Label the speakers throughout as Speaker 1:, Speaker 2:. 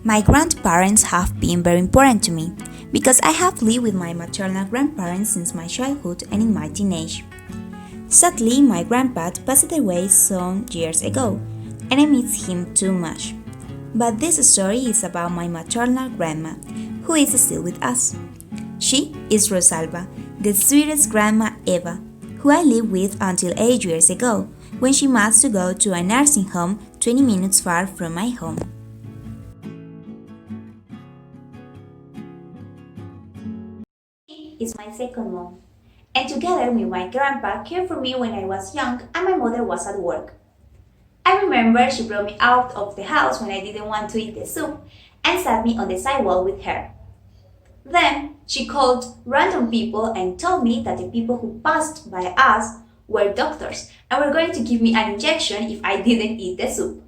Speaker 1: My grandparents have been very important to me because I have lived with my maternal grandparents since my childhood and in my teenage. Sadly, my grandpa passed away some years ago, and I miss him too much. But this story is about my maternal grandma, who is still with us. She is Rosalba, the sweetest grandma ever, who I lived with until 8 years ago, when she must to go to a nursing home 20 minutes far from my home. She is my second mom, and together with my grandpa cared for me when I was young and my mother was at work. I remember she brought me out of the house when I didn't want to eat the soup and sat me on the sidewalk with her. Then she called random people and told me that the people who passed by us were doctors and were going to give me an injection if I didn't eat the soup.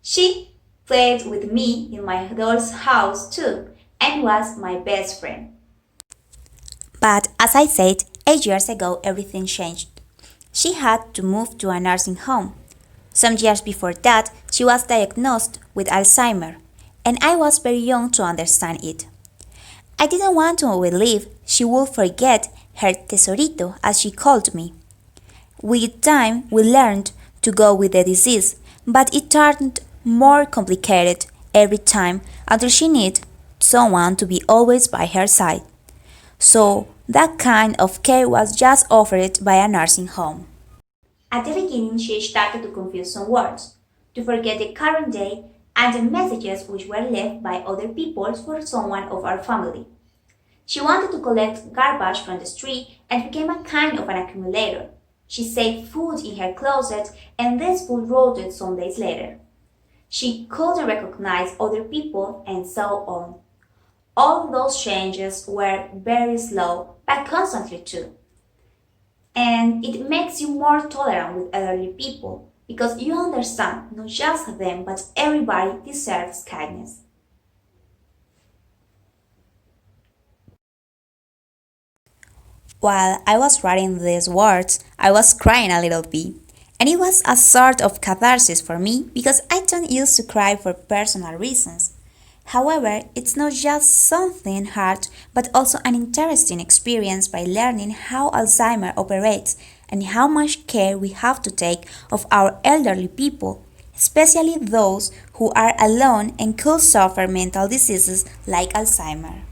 Speaker 1: She played with me in my doll's house too and was my best friend. But as I said, 8 years ago everything changed. She had to move to a nursing home. Some years before that, she was diagnosed with Alzheimer's, and I was very young to understand it. I didn't want to believe she would forget her tesorito, as she called me. With time, we learned to go with the disease, but it turned more complicated every time until she needed someone to be always by her side. So that kind of care was just offered by a nursing home. At the beginning, she started to confuse some words, to forget the current day and the messages which were left by other people for someone of our family. She wanted to collect garbage from the street and became a kind of an accumulator. She saved food in her closet and this food rotted some days later. She couldn't recognize other people and so on. All those changes were very slow but constantly too. And it makes you more tolerant with elderly people because you understand not just them but everybody deserves kindness. While I was writing these words, I was crying a little bit. And it was a sort of catharsis for me because I don't used to cry for personal reasons. However, it's not just something hard but also an interesting experience by learning how Alzheimer operates and how much care we have to take of our elderly people, especially those who are alone and could suffer mental diseases like Alzheimer.